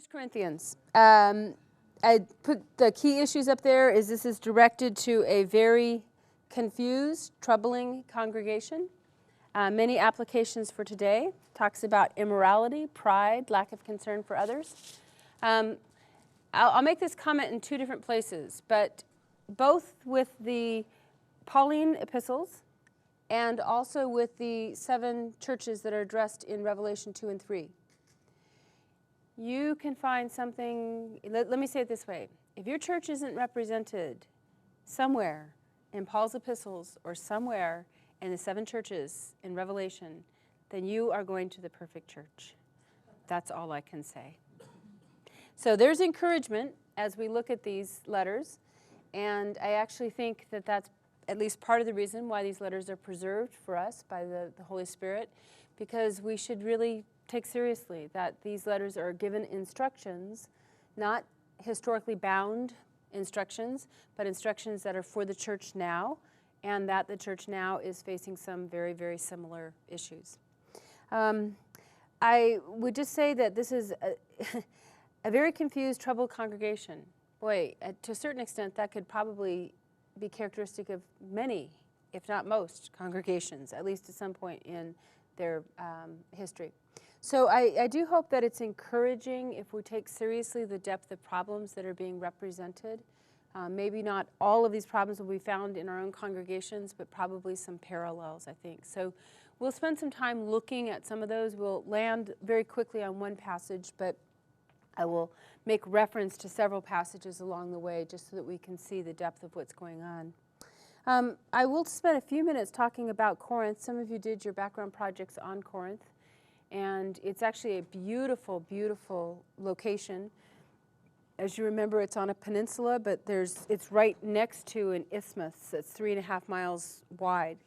1 Corinthians. I put the key issues up there. This is directed to a very confused, troubling congregation. Many applications for today. Talks about immorality, pride, lack of concern for others. I'll make this comment in two different places, but both with the Pauline epistles and also with the 7 churches that are addressed in Revelation 2 and 3. You can find something, let me say it this way. If your church isn't represented somewhere in Paul's epistles or somewhere in the 7 churches in Revelation, then you are going to the perfect church. That's all I can say. So there's encouragement as we look at these letters, and I actually think that that's at least part of the reason why these letters are preserved for us by the Holy Spirit, because we should really take seriously that these letters are given instructions, not historically bound instructions, but instructions that are for the church now, and that the church now is facing some very, very similar issues. I would just say that this is a very confused, troubled congregation. Boy, to a certain extent, that could probably be characteristic of many, if not most, congregations, at least at some point in their history. So I do hope that it's encouraging if we take seriously the depth of problems that are being represented. Maybe not all of these problems will be found in our own congregations, but probably some parallels, I think. So we'll spend some time looking at some of those. We'll land very quickly on one passage, but I will make reference to several passages along the way just so that we can see the depth of what's going on. I will spend a few minutes talking about Corinth. Some of you did your background projects on Corinth. And it's actually a beautiful, beautiful location. As you remember, it's on a peninsula, but it's right next to an isthmus that's 3.5 miles wide.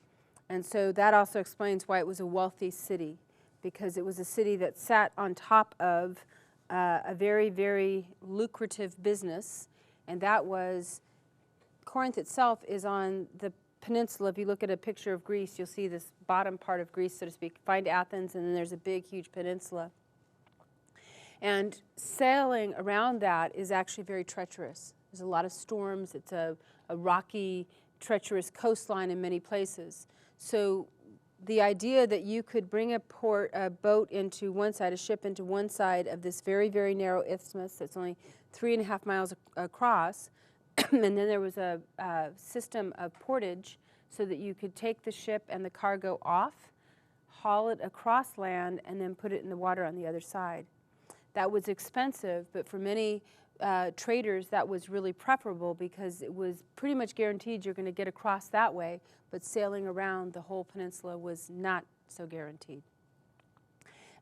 And so that also explains why it was a wealthy city, because it was a city that sat on top of a very, very lucrative business, and that was Corinth itself is on the peninsula. If you look at a picture of Greece, you'll see this bottom part of Greece, so to speak. Find Athens, and then there's a big, huge peninsula. And sailing around that is actually very treacherous. There's a lot of storms. It's a rocky, treacherous coastline in many places. So the idea that you could bring a boat into one side, a ship into one side of this very, very narrow isthmus that's only 3.5 miles across, and then there was a system of portage so that you could take the ship and the cargo off, haul it across land, and then put it in the water on the other side. That was expensive, but for many traders that was really preferable because it was pretty much guaranteed you're going to get across that way, but sailing around the whole peninsula was not so guaranteed.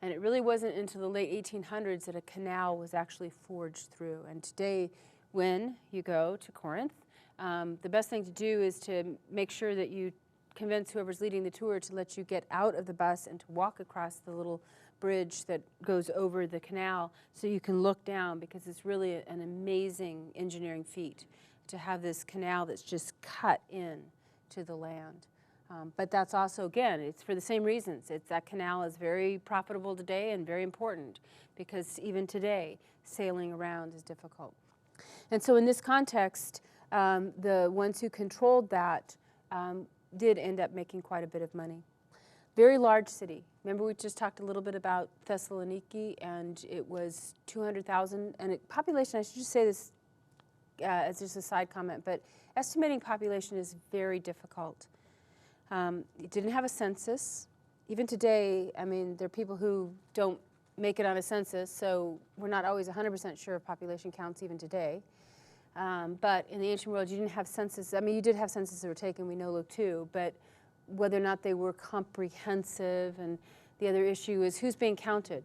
And it really wasn't until the late 1800s that a canal was actually forged through. And today, when you go to Corinth, the best thing to do is to make sure that you convince whoever's leading the tour to let you get out of the bus and to walk across the little bridge that goes over the canal so you can look down, because it's really an amazing engineering feat to have this canal that's just cut in to the land. But that's also, again, it's for the same reasons. That canal is very profitable today and very important, because even today, sailing around is difficult. And so in this context, the ones who controlled that did end up making quite a bit of money. Very large city. Remember, we just talked a little bit about Thessaloniki, and it was 200,000. And population, I should just say this as just a side comment, but estimating population is very difficult. It didn't have a census. Even today, I mean, there are people who don't make it on a census, so we're not always 100% sure of population counts even today. But in the ancient world, you didn't have census. I mean, you did have censuses that were taken, we know Luke 2, but whether or not they were comprehensive, and the other issue is who's being counted.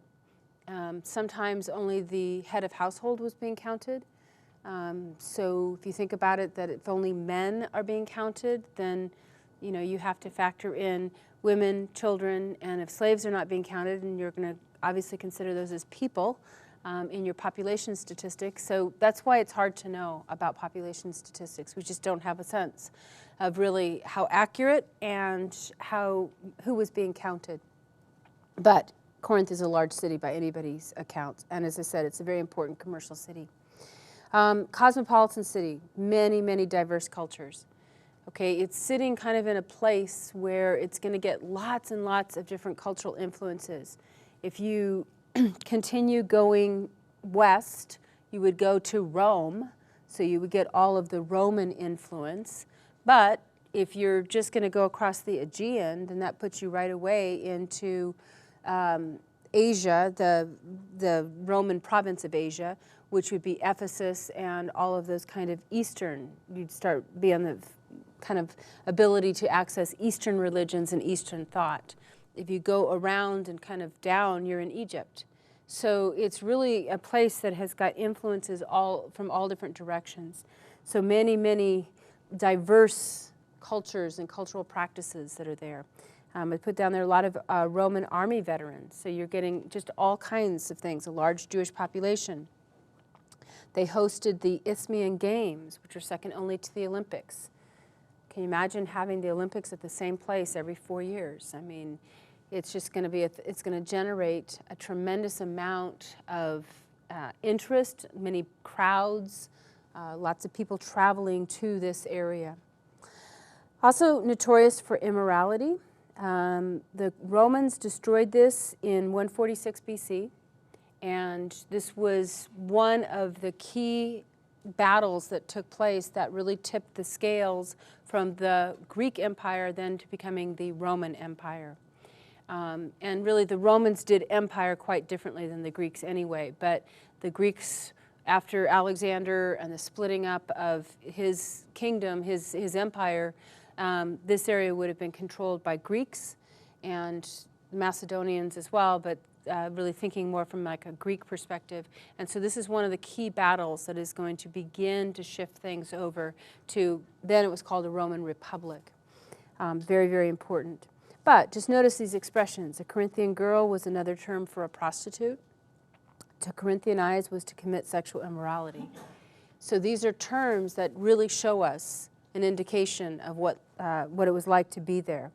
Sometimes only the head of household was being counted. So if you think about it, that if only men are being counted, then you have to factor in women, children, and if slaves are not being counted, and you're going to obviously consider those as people in your population statistics. So that's why it's hard to know about population statistics. We just don't have a sense of really how accurate and who was being counted. But Corinth is a large city by anybody's account, and as I said, it's a very important commercial city. Cosmopolitan city, many, many diverse cultures. Okay, it's sitting kind of in a place where it's going to get lots and lots of different cultural influences. If you continue going west, you would go to Rome, so you would get all of the Roman influence. But if you're just going to go across the Aegean, then that puts you right away into Asia, the Roman province of Asia, which would be Ephesus and all of those kind of Eastern. You'd start be on the kind of ability to access Eastern religions and Eastern thought. If you go around and kind of down, you're in Egypt. So it's really a place that has got influences from all different directions. So many, many diverse cultures and cultural practices that are there. I put down there a lot of Roman army veterans. So you're getting just all kinds of things, a large Jewish population. They hosted the Isthmian Games, which are second only to the Olympics. Can you imagine having the Olympics at the same place every 4 years? I mean, it's just going to be, it's going to generate a tremendous amount of interest, many crowds, lots of people traveling to this area. Also notorious for immorality. The Romans destroyed this in 146 BC, and this was one of the key battles that took place that really tipped the scales from the Greek Empire then to becoming the Roman Empire. And really the Romans did empire quite differently than the Greeks anyway, but the Greeks, after Alexander and the splitting up of his kingdom, his empire, this area would have been controlled by Greeks and Macedonians as well, but really thinking more from like a Greek perspective. And so this is one of the key battles that is going to begin to shift things over to, then it was called a Roman Republic. Very, very important. But just notice these expressions. A Corinthian girl was another term for a prostitute. To Corinthianize was to commit sexual immorality. So these are terms that really show us an indication of what it was like to be there.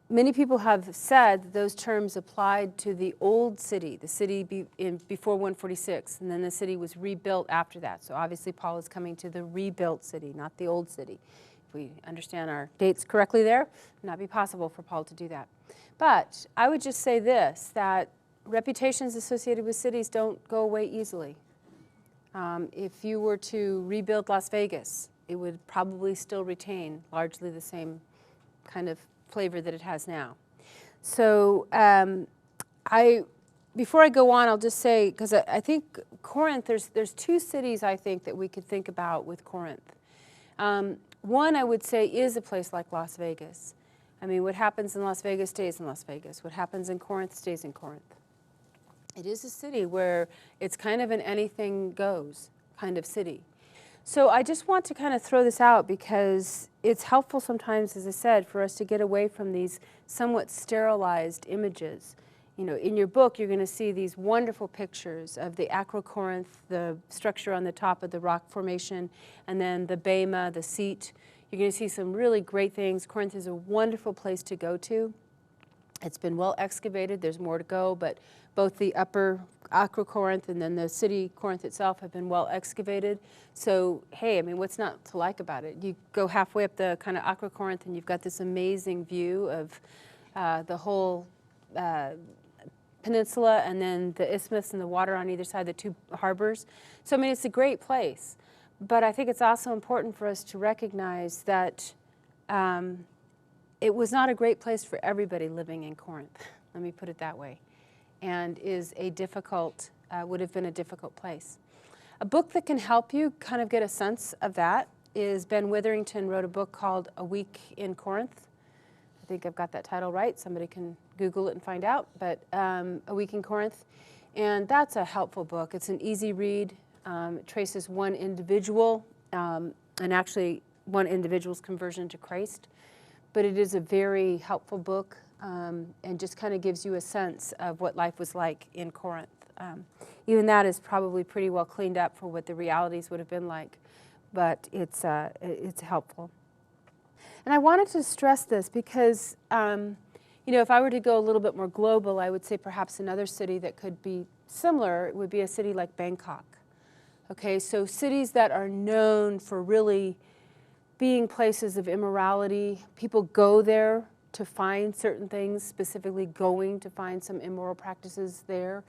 Many people have said that those terms applied to the old city, the city before 146, and then the city was rebuilt after that. So obviously Paul is coming to the rebuilt city, not the old city. If we understand our dates correctly there, it would not be possible for Paul to do that. But I would just say this, that reputations associated with cities don't go away easily. If you were to rebuild Las Vegas, it would probably still retain largely the same kind of flavor that it has now. So before I go on, I'll just say, because I think Corinth, there's two cities I think that we could think about with Corinth. One I would say is a place like Las Vegas. I mean, what happens in Las Vegas stays in Las Vegas. What happens in Corinth stays in Corinth. It is a city where it's kind of an anything goes kind of city. So I just want to kind of throw this out because it's helpful sometimes, as I said, for us to get away from these somewhat sterilized images. You know, in your book, you're going to see these wonderful pictures of the Acrocorinth, the structure on the top of the rock formation, and then the bema, the seat. You're going to see some really great things. Corinth is a wonderful place to go to. It's been well excavated. There's more to go, but both the upper Acrocorinth and then the city Corinth itself have been well excavated. So, hey, I mean, what's not to like about it? You go halfway up the kind of Acrocorinth and you've got this amazing view of the whole peninsula and then the isthmus and the water on either side, the two harbors. So, I mean, it's a great place. But I think it's also important for us to recognize that it was not a great place for everybody living in Corinth. Let me put it that way. And is a difficult, would have been a difficult place. A book that can help you kind of get a sense of that is Ben Witherington wrote a book called A Week in Corinth. I think I've got that title right. Somebody can Google it and find out. But A Week in Corinth. And that's a helpful book. It's an easy read. It traces one individual and actually one individual's conversion to Christ. But it is a very helpful book. And just kind of gives you a sense of what life was like in Corinth. Even that is probably pretty well cleaned up for what the realities would have been like, but it's helpful. And I wanted to stress this because, You know, if I were to go a little bit more global, I would say perhaps another city that could be similar would be a city like Bangkok. Okay, so cities that are known for really being places of immorality. People go there to find certain things, specifically going to find some immoral practices there.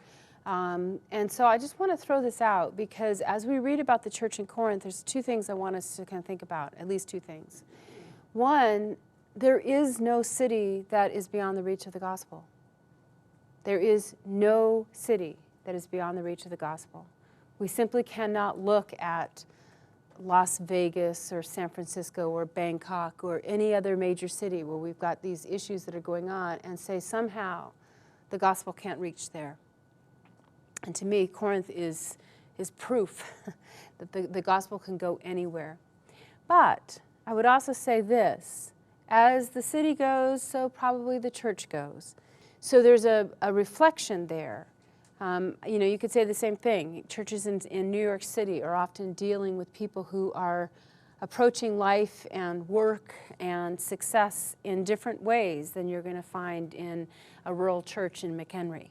And so I just want to throw this out because as we read about the church in Corinth, there's two things I want us to kind of think about, at least two things. One, there is no city that is beyond the reach of the gospel. There is no city that is beyond the reach of the gospel. We simply cannot look at Las Vegas or San Francisco or Bangkok or any other major city where we've got these issues that are going on and say somehow the gospel can't reach there. And to me, Corinth is proof that the gospel can go anywhere. But I would also say this, as the city goes, so probably the church goes. So there's a reflection there. You know, you could say the same thing. Churches in New York City are often dealing with people who are approaching life and work and success in different ways than you're going to find in a rural church in McHenry.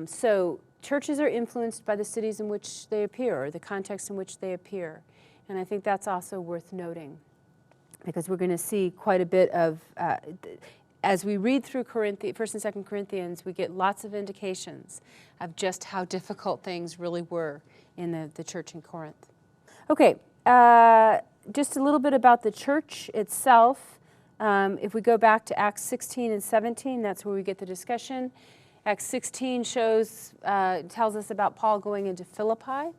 So churches are influenced by the cities in which they appear, or the context in which they appear. And I think that's also worth noting, because we're going to see quite a bit of, as we read through 1st and 2nd Corinthians, we get lots of indications of just how difficult things really were in the church in Corinth. Okay, just a little bit about the church itself. If we go back to Acts 16 and 17, that's where we get the discussion. Acts 16 tells us about Paul going into Philippi.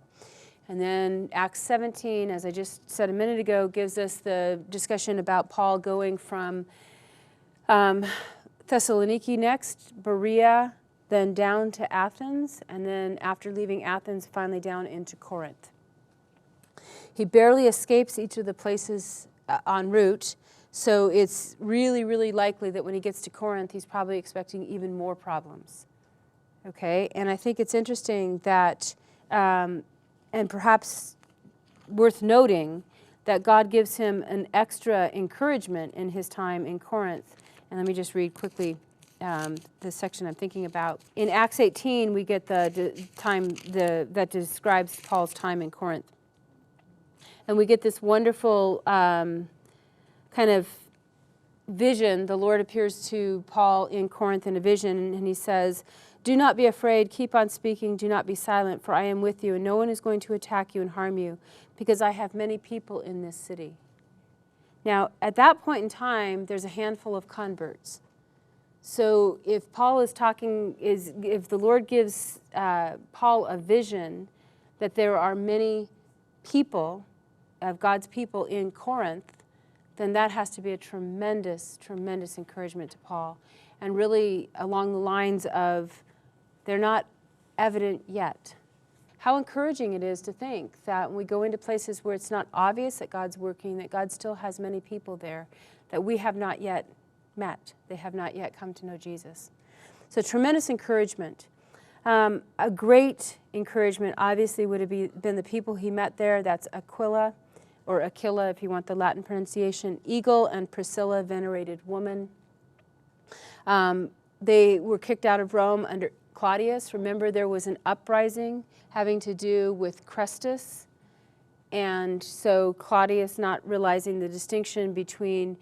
And then Acts 17, as I just said a minute ago, gives us the discussion about Paul going from Thessaloniki next, Berea, then down to Athens, and then after leaving Athens, finally down into Corinth. He barely escapes each of the places en route, so it's really, really likely that when he gets to Corinth, he's probably expecting even more problems. Okay, and I think it's interesting that, and perhaps worth noting, that God gives him an extra encouragement in his time in Corinth. And let me just read quickly the section I'm thinking about. In Acts 18, we get the time that describes Paul's time in Corinth. And we get this wonderful kind of vision. The Lord appears to Paul in Corinth in a vision, and he says, "Do not be afraid, keep on speaking, do not be silent, for I am with you, and no one is going to attack you and harm you, because I have many people in this city." Now, at that point in time, there's a handful of converts. So if Paul is talking, if the Lord gives Paul a vision that there are many people, of God's people in Corinth, then that has to be a tremendous, tremendous encouragement to Paul. And really along the lines of, they're not evident yet. How encouraging it is to think that when we go into places where it's not obvious that God's working, that God still has many people there that we have not yet met. They have not yet come to know Jesus. So tremendous encouragement. A great encouragement obviously would have been the people he met there. That's Aquila, or Aquila if you want the Latin pronunciation. Eagle and Priscilla, venerated woman. They were kicked out of Rome under Claudius. Remember, there was an uprising having to do with Chrestus. And so Claudius, not realizing the distinction between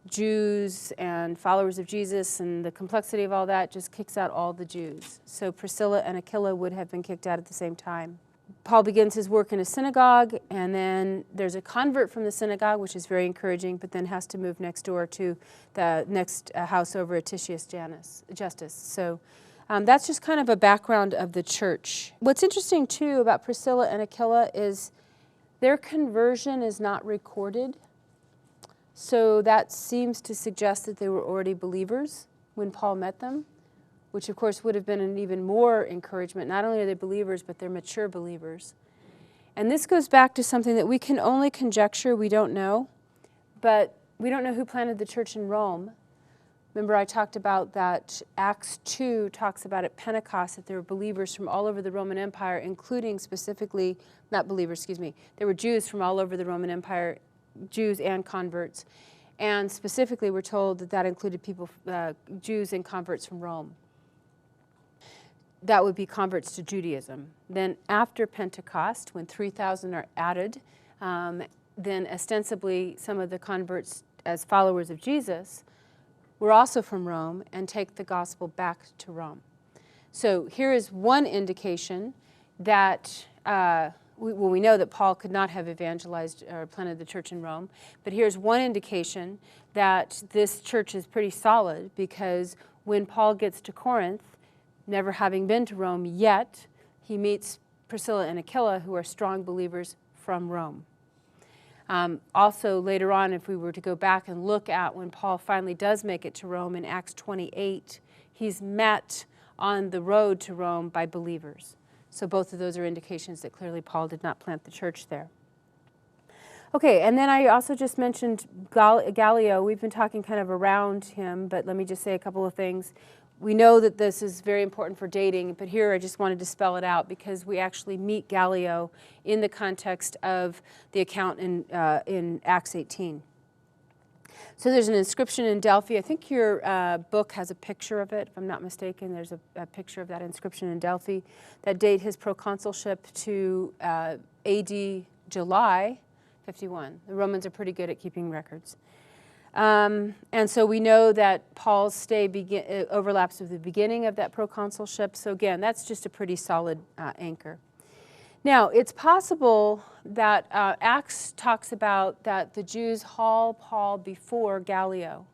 Jews and followers of Jesus and the complexity of all that, just kicks out all the Jews. So Priscilla and Aquila would have been kicked out at the same time. Paul begins his work in a synagogue, and then there's a convert from the synagogue, which is very encouraging, but then has to move next door to the next house over at Titius Justus. So that's just kind of a background of the church. What's interesting, too, about Priscilla and Aquila is their conversion is not recorded. So that seems to suggest that they were already believers when Paul met them, which of course would have been an even more encouragement. Not only are they believers, but they're mature believers. And this goes back to something that we can only conjecture, we don't know, but we don't know who planted the church in Rome. Remember I talked about that Acts 2 talks about at Pentecost that there were believers from all over the Roman Empire, including specifically, not believers, excuse me, there were Jews from all over the Roman Empire, Jews and converts. And specifically, we're told that that included people, Jews and converts from Rome. That would be converts to Judaism. Then after Pentecost, when 3,000 are added, then ostensibly some of the converts as followers of Jesus were also from Rome and take the gospel back to Rome. So here is one indication that, we know that Paul could not have evangelized or planted the church in Rome, but here's one indication that this church is pretty solid, because when Paul gets to Corinth, never having been to Rome yet, he meets Priscilla and Aquila, who are strong believers from Rome. Also later on, if we were to go back and look at when Paul finally does make it to Rome in Acts 28, he's met on the road to Rome by believers. So both of those are indications that clearly Paul did not plant the church there. Okay, and then I also just mentioned Gallio. We've been talking kind of around him, but let me just say a couple of things. We know that this is very important for dating, but here I just wanted to spell it out because we actually meet Gallio in the context of the account in Acts 18. So there's an inscription in Delphi. I think your book has a picture of it, if I'm not mistaken. There's a picture of that inscription in Delphi that date his proconsulship to AD July 51. The Romans are pretty good at keeping records. And so we know that Paul's stay overlaps with the beginning of that proconsulship. So again, that's just a pretty solid anchor. Now, it's possible that Acts talks about that the Jews haul Paul before Gallio.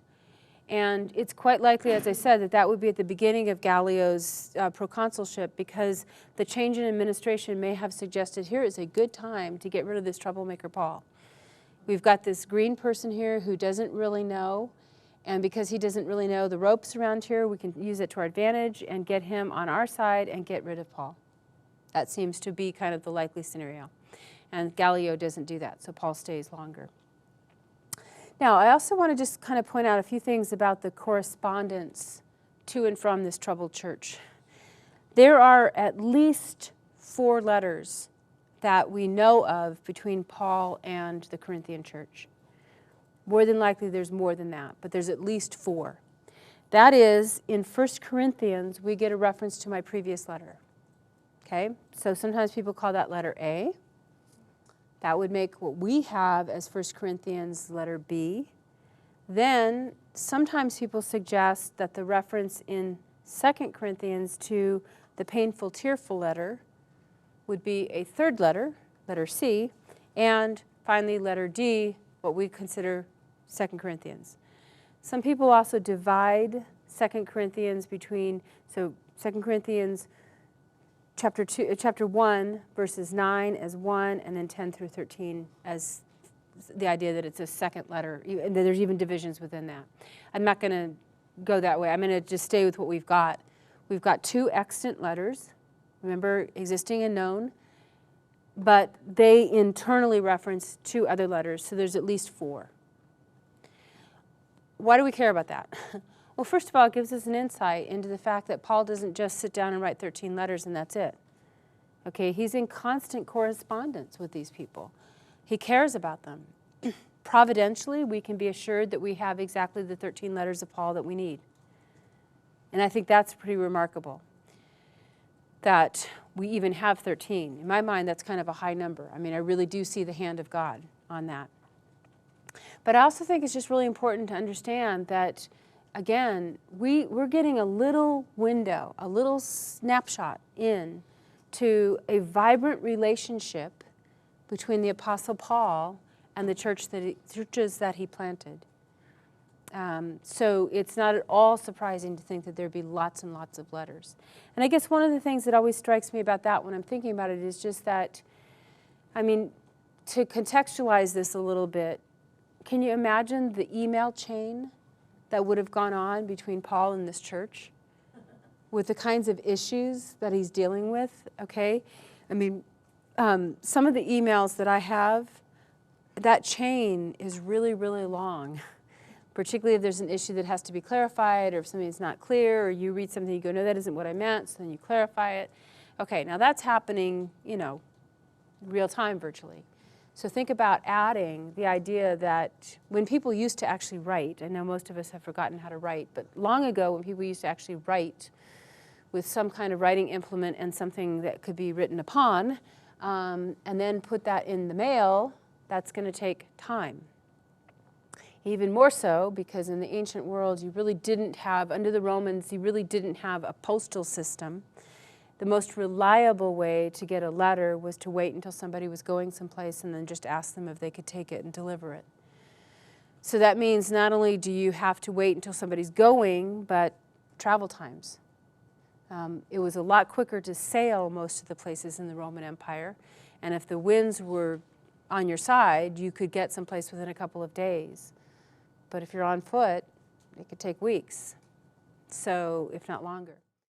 And it's quite likely, as I said, that that would be at the beginning of Gallio's proconsulship, because the change in administration may have suggested here is a good time to get rid of this troublemaker Paul. We've got this green person here who doesn't really know, and because he doesn't really know the ropes around here, we can use it to our advantage and get him on our side and get rid of Paul. That seems to be kind of the likely scenario. And Gallio doesn't do that, so Paul stays longer. Now, I also want to just kind of point out a few things about the correspondence to and from this troubled church. There are at least 4 letters that we know of between Paul and the Corinthian church. More than likely there's more than that, but there's at least 4. That is, in 1 Corinthians, we get a reference to my previous letter. Okay, so sometimes people call that letter A. That would make what we have as 1 Corinthians letter B. Then sometimes people suggest that the reference in 2 Corinthians to the painful, tearful letter would be a third letter, letter C, and finally letter D, what we consider 2 Corinthians. Some people also divide 2 Corinthians between, so 2 Corinthians chapter 1, verses 9 as 1, and then 10 through 13 as the idea that it's a second letter, and there's even divisions within that. I'm not going to go that way. I'm going to just stay with what we've got. We've got 2 extant letters, remember, existing and known, but they internally reference 2 other letters, so there's at least 4. Why do we care about that? Well, first of all, it gives us an insight into the fact that Paul doesn't just sit down and write 13 letters and that's it. Okay, he's in constant correspondence with these people. He cares about them. Providentially, we can be assured that we have exactly the 13 letters of Paul that we need. And I think that's pretty remarkable, that we even have 13. In my mind, that's kind of a high number. I mean, I really do see the hand of God on that. But I also think it's just really important to understand that, again, we're getting a little window, a little snapshot in to a vibrant relationship between the Apostle Paul and the churches that he planted. So it's not at all surprising to think that there'd be lots and lots of letters. And I guess one of the things that always strikes me about that when I'm thinking about it is just that, I mean, to contextualize this a little bit, can you imagine the email chain that would have gone on between Paul and this church with the kinds of issues that he's dealing with, okay? I mean, some of the emails that I have, that chain is really, really long, particularly if there's an issue that has to be clarified or if something's not clear or you read something, you go, no, that isn't what I meant, so then you clarify it. Okay, now that's happening, you know, real time virtually. So think about adding the idea that when people used to actually write, I know most of us have forgotten how to write, but long ago when people used to actually write with some kind of writing implement and something that could be written upon, and then put that in the mail, that's going to take time. Even more so because in the ancient world you really didn't have, under the Romans, you really didn't have a postal system. The most reliable way to get a letter was to wait until somebody was going someplace and then just ask them if they could take it and deliver it. So that means not only do you have to wait until somebody's going, but travel times. It was a lot quicker to sail most of the places in the Roman Empire, and if the winds were on your side, you could get someplace within a couple of days. But if you're on foot, it could take weeks, so if not longer.